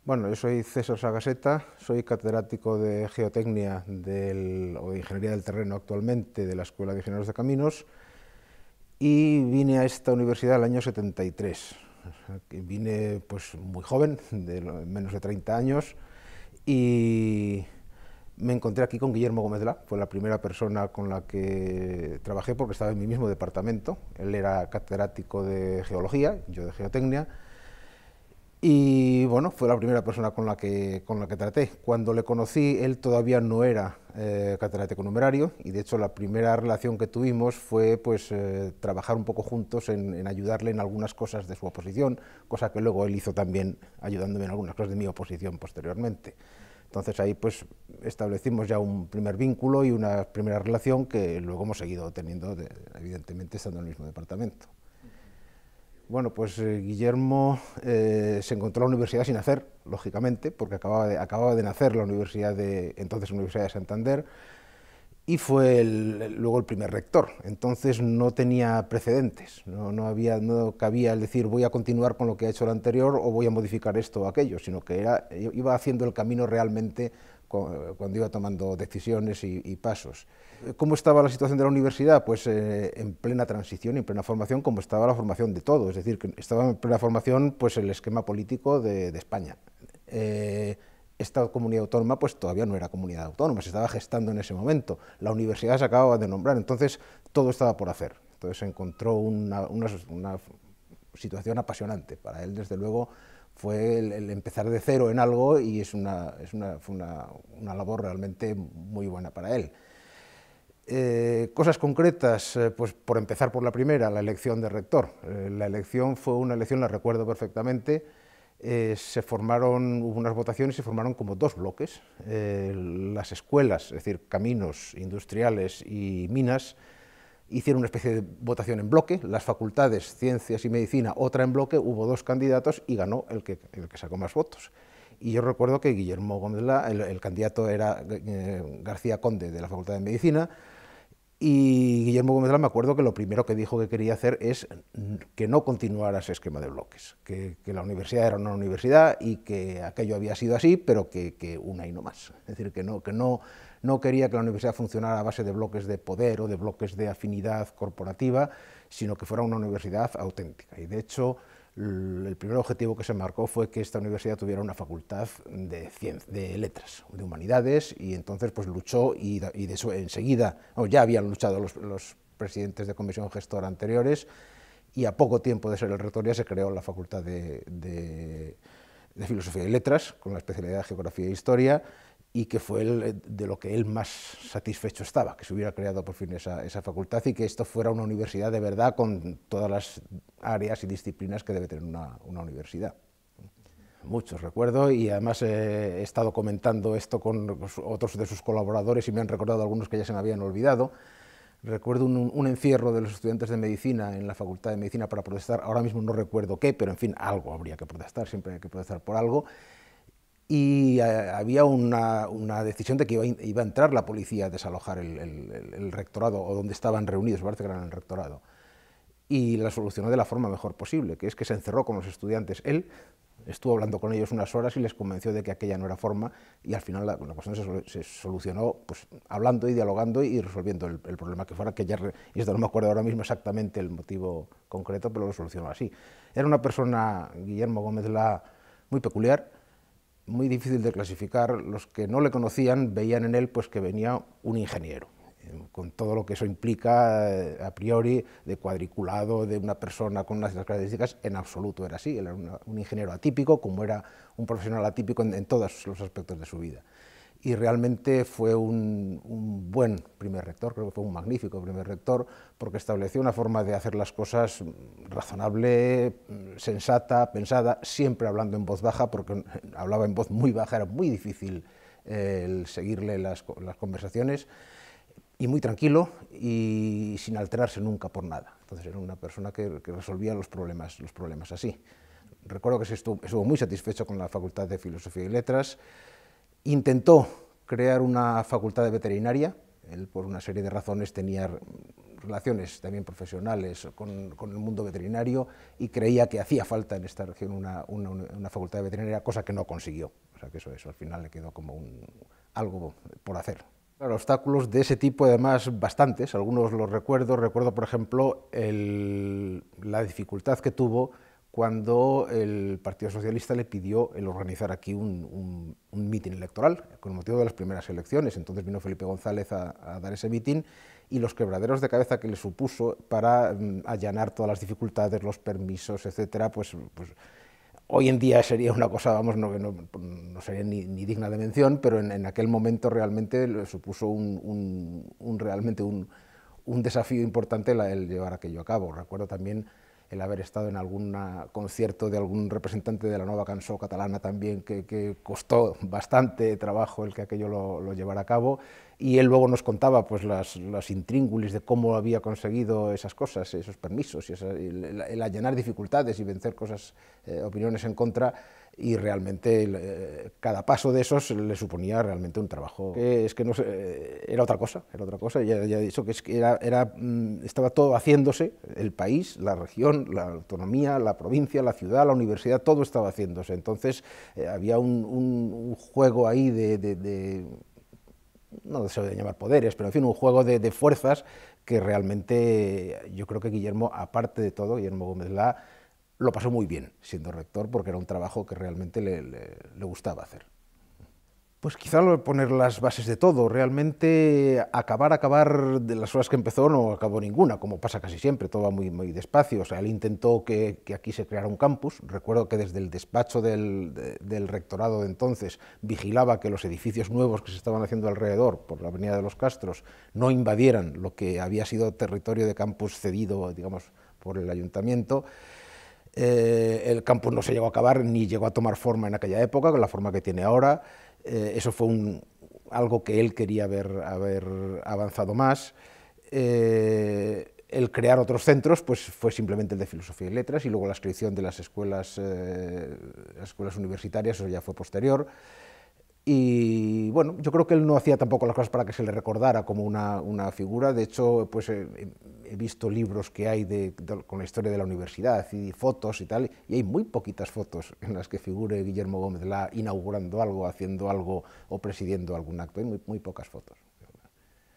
Bueno, yo soy César Sagaseta, soy catedrático de Geotecnia o de Ingeniería del Terreno actualmente de la Escuela de Ingenieros de Caminos y vine a esta universidad el año 73. Vine pues muy joven, de menos de 30 años, y me encontré aquí con Guillermo Gómez Delá. Fue la primera persona con la que trabajé porque estaba en mi mismo departamento. Él era catedrático de Geología, yo de Geotecnia, y bueno, fue la primera persona con la que traté. Cuando le conocí, él todavía no era catedrático numerario, y de hecho la primera relación que tuvimos fue pues, trabajar un poco juntos en ayudarle en algunas cosas de su oposición, cosa que luego él hizo también ayudándome en algunas cosas de mi oposición posteriormente. Entonces ahí pues establecimos ya un primer vínculo y una primera relación que luego hemos seguido teniendo, evidentemente estando en el mismo departamento. Bueno, pues Guillermo se encontró en la universidad sin nacer, lógicamente, porque acababa de nacer la universidad entonces Universidad de Santander, y fue luego el primer rector. Entonces no tenía precedentes, no cabía el decir voy a continuar con lo que ha hecho el anterior o voy a modificar esto o aquello, sino que iba haciendo el camino realmente cuando iba tomando decisiones y pasos. ¿Cómo estaba la situación de la universidad? Pues en plena transición y en plena formación, como estaba la formación de todo, es decir, que estaba en plena formación pues el esquema político de España. Esta comunidad autónoma pues todavía no era comunidad autónoma, se estaba gestando en ese momento, la universidad se acababa de nombrar, entonces todo estaba por hacer. Entonces se encontró una situación apasionante. Para él, desde luego, fue el empezar de cero en algo, y fue una labor realmente muy buena para él. Cosas concretas, pues por empezar por la primera, la elección de rector. La elección fue una elección, la recuerdo perfectamente. Hubo unas votaciones y se formaron como dos bloques. Las escuelas, es decir, caminos industriales y minas, hicieron una especie de votación en bloque, las facultades, ciencias y medicina, otra en bloque, hubo dos candidatos y ganó el que sacó más votos. Y yo recuerdo que Guillermo Gómez, el candidato era García Conde, de la Facultad de Medicina, y Guillermo Gómez, me acuerdo que lo primero que dijo que quería hacer es que no continuara ese esquema de bloques, que la universidad era una universidad y que aquello había sido así, pero que una y no más. Es decir, que no quería que la universidad funcionara a base de bloques de poder o de bloques de afinidad corporativa, sino que fuera una universidad auténtica. Y de hecho, el primer objetivo que se marcó fue que esta universidad tuviera una facultad de letras, de humanidades, y entonces pues luchó y de eso enseguida, ya habían luchado los presidentes de comisión gestora anteriores, y a poco tiempo de ser el rector ya se creó la facultad de Filosofía y Letras, con la especialidad de Geografía e Historia, y que fue de lo que él más satisfecho estaba, que se hubiera creado por fin esa facultad y que esto fuera una universidad de verdad con todas las áreas y disciplinas que debe tener una universidad. Muchos recuerdo, y además he estado comentando esto con otros de sus colaboradores y me han recordado algunos que ya se me habían olvidado. Recuerdo un encierro de los estudiantes de medicina en la Facultad de Medicina para protestar, ahora mismo no recuerdo qué, pero en fin, algo habría que protestar, siempre hay que protestar por algo. Y había una decisión de que iba a entrar la policía a desalojar el rectorado, o donde estaban reunidos, parece que era en el rectorado. Y la solucionó de la forma mejor posible, que es que se encerró con los estudiantes. Él estuvo hablando con ellos unas horas y les convenció de que aquella no era forma, y al final la cuestión se solucionó pues, hablando y dialogando y resolviendo el problema que fuera, y esto no me acuerdo ahora mismo exactamente el motivo concreto, pero lo solucionó así. Era una persona, Guillermo Gómez Delá, muy peculiar, muy difícil de clasificar. Los que no le conocían veían en él pues que venía un ingeniero, con todo lo que eso implica a priori, de cuadriculado, de una persona con unas características. En absoluto era así. Él era un ingeniero atípico, como era un profesional atípico en todos los aspectos de su vida. Y realmente fue un buen primer rector, creo que fue un magnífico primer rector, porque estableció una forma de hacer las cosas razonable, sensata, pensada, siempre hablando en voz baja, porque hablaba en voz muy baja, era muy difícil el seguirle las conversaciones, y muy tranquilo y sin alterarse nunca por nada. Entonces era una persona que resolvía los problemas así. Recuerdo que estuvo muy satisfecho con la Facultad de Filosofía y Letras. Intentó crear una facultad de veterinaria. Él, por una serie de razones, tenía relaciones también profesionales con el mundo veterinario y creía que hacía falta en esta región una facultad de veterinaria, cosa que no consiguió. O sea que eso al final le quedó como algo por hacer. Claro, obstáculos de ese tipo, además, bastantes. Algunos los recuerdo. Recuerdo, por ejemplo, la dificultad que tuvo cuando el Partido Socialista le pidió el organizar aquí un mitin electoral con motivo de las primeras elecciones. Entonces vino Felipe González a dar ese mitin y los quebraderos de cabeza que le supuso para allanar todas las dificultades, los permisos, etcétera, pues hoy en día sería una cosa, vamos, no sería ni digna de mención, pero en aquel momento realmente le supuso realmente un desafío importante el llevar aquello a cabo. Recuerdo también el haber estado en algún concierto de algún representante de la nueva cançó catalana también, que costó bastante trabajo el que aquello lo llevara a cabo, y él luego nos contaba pues las intríngulis de cómo había conseguido esas cosas, esos permisos, y el allanar dificultades y vencer opiniones en contra, y realmente cada paso de esos le suponía realmente un trabajo que no sé, era otra cosa, ya he dicho que estaba todo haciéndose, el país, la región, la autonomía, la provincia, la ciudad, la universidad, todo estaba haciéndose. Entonces había un juego ahí no se debe llamar poderes, pero en fin, un juego de fuerzas que realmente yo creo que Guillermo, aparte de todo, Guillermo Gómez Lá, lo pasó muy bien siendo rector, porque era un trabajo que realmente le gustaba hacer. Pues quizá poner las bases de todo. Realmente acabar de las horas que empezó no acabó ninguna, como pasa casi siempre, todo va muy despacio. O sea, él intentó que aquí se creara un campus. Recuerdo que desde el despacho del rectorado de entonces vigilaba que los edificios nuevos que se estaban haciendo alrededor, por la avenida de los Castros, no invadieran lo que había sido territorio de campus cedido, digamos, por el ayuntamiento. El campus no se llegó a acabar ni llegó a tomar forma en aquella época, con la forma que tiene ahora. Eso fue algo que él quería haber avanzado más. El crear otros centros pues fue simplemente el de Filosofía y Letras, y luego la inscripción de las escuelas universitarias, eso ya fue posterior. Y bueno, yo creo que él no hacía tampoco las cosas para que se le recordara como una figura. De hecho, pues he visto libros que hay con la historia de la universidad y fotos y tal, y hay muy poquitas fotos en las que figure Guillermo Gómez Lá inaugurando algo, haciendo algo o presidiendo algún acto. Hay muy pocas fotos.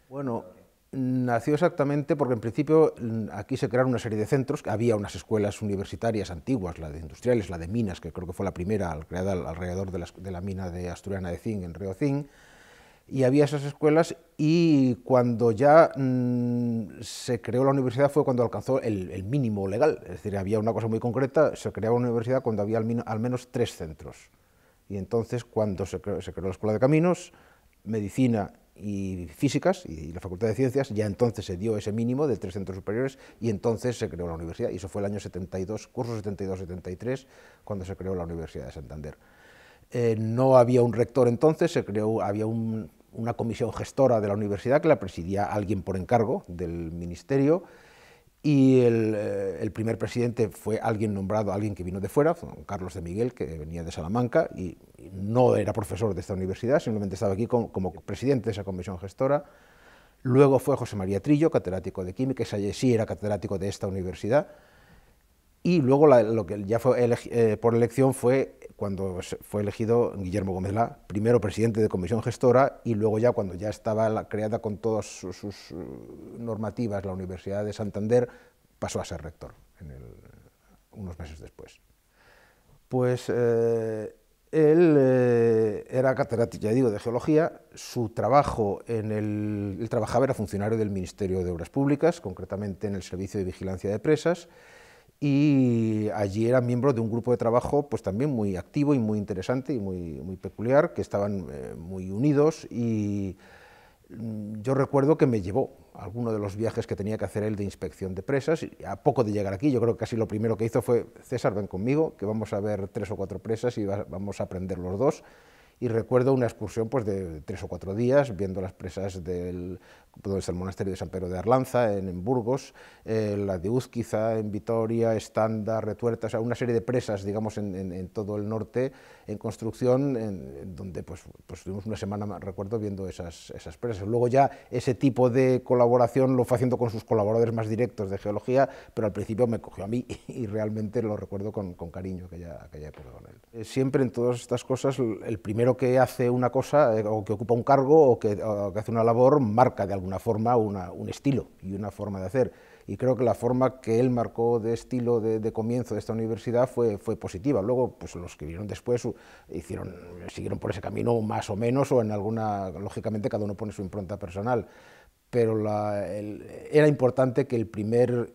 Bueno, nació exactamente porque en principio aquí se crearon una serie de centros, había unas escuelas universitarias antiguas, la de industriales, la de minas, que creo que fue la primera creada alrededor de la mina de Asturiana de Zinc, en Río Zinc, y había esas escuelas, y cuando ya se creó la universidad fue cuando alcanzó el mínimo legal, es decir, había una cosa muy concreta, se creaba una universidad cuando había al menos 3 centros, y entonces cuando se creó la Escuela de Caminos, Medicina y Físicas y la Facultad de Ciencias, ya entonces se dio ese mínimo de 3 centros superiores, y entonces se creó la universidad, y eso fue el año 72, curso 72-73, cuando se creó la Universidad de Santander. No había un rector entonces, había una comisión gestora de la universidad que la presidía alguien por encargo del ministerio, y el primer presidente fue alguien nombrado, alguien que vino de fuera, Carlos de Miguel, que venía de Salamanca, y no era profesor de esta universidad, simplemente estaba aquí como presidente de esa comisión gestora. Luego fue José María Trillo, catedrático de Química, ese sí era catedrático de esta universidad. Y luego lo que ya fue por elección fue cuando fue elegido Guillermo Gómez Lá, primero presidente de comisión gestora, y luego ya cuando ya estaba creada con todas sus normativas la Universidad de Santander, pasó a ser rector unos meses después. Pues él era catedrático, ya digo, de geología. Su trabajo él trabajaba, era funcionario del Ministerio de Obras Públicas, concretamente en el Servicio de Vigilancia de Presas, y allí era miembro de un grupo de trabajo pues también muy activo y muy interesante y muy peculiar, que estaban muy unidos, y yo recuerdo que me llevó a alguno de los viajes que tenía que hacer él de inspección de presas, y a poco de llegar aquí, yo creo que casi lo primero que hizo fue: César, ven conmigo, que vamos a ver 3 o 4 presas y vamos a aprender los dos. Y recuerdo una excursión pues de 3 o 4 días viendo las presas donde está el monasterio de San Pedro de Arlanza, en Burgos, la de Úzquiza, en Vitoria, Estanda, Retuerta, o sea, una serie de presas, digamos, en todo el norte, en construcción, donde pues estuvimos una semana, recuerdo, viendo esas presas. Luego ya ese tipo de colaboración lo fue haciendo con sus colaboradores más directos de geología, pero al principio me cogió a mí y realmente lo recuerdo con cariño aquella época con él. Siempre en todas estas cosas, el primero que hace una cosa, o que ocupa un cargo, o que hace una labor, marca de alguna forma un estilo y una forma de hacer. Y creo que la forma que él marcó de estilo de comienzo de esta universidad fue positiva. Luego, pues los que vinieron después siguieron por ese camino más o menos, o en alguna, lógicamente cada uno pone su impronta personal, pero era importante que el primer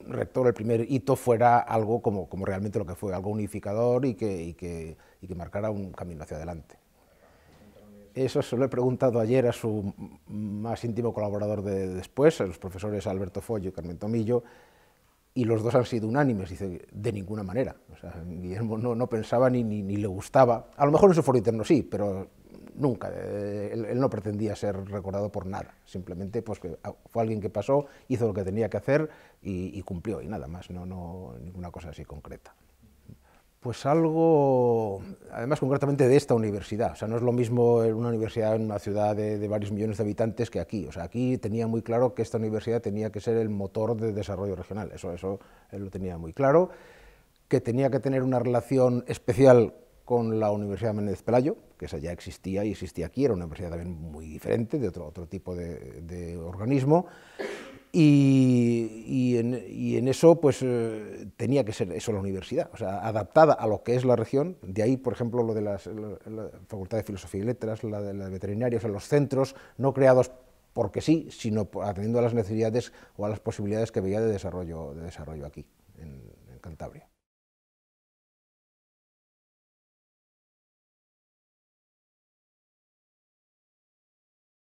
rector, el primer hito fuera algo como realmente lo que fue, algo unificador y que marcara un camino hacia adelante. Eso se lo he preguntado ayer a su más íntimo colaborador de después, a los profesores Alberto Follo y Carmen Tomillo, y los dos han sido unánimes. Dice, de ninguna manera. O sea, Guillermo no pensaba ni le gustaba, a lo mejor en su foro interno sí, pero nunca. Él no pretendía ser recordado por nada, simplemente pues, que fue alguien que pasó, hizo lo que tenía que hacer y cumplió, y nada más, no ninguna cosa así concreta. Pues algo, además concretamente de esta universidad, o sea, no es lo mismo una universidad en una ciudad de varios millones de habitantes que aquí, o sea, aquí tenía muy claro que esta universidad tenía que ser el motor de desarrollo regional, eso él lo tenía muy claro, que tenía que tener una relación especial con la Universidad Menéndez Pelayo, que esa ya existía y existía aquí, era una universidad también muy diferente, de otro tipo de organismo, y en eso pues tenía que ser eso la universidad, o sea, adaptada a lo que es la región, de ahí por ejemplo lo de la Facultad de Filosofía y Letras, la de la veterinaria, o sea, los centros no creados porque sí, sino atendiendo a las necesidades o a las posibilidades que veía de desarrollo aquí, en Cantabria.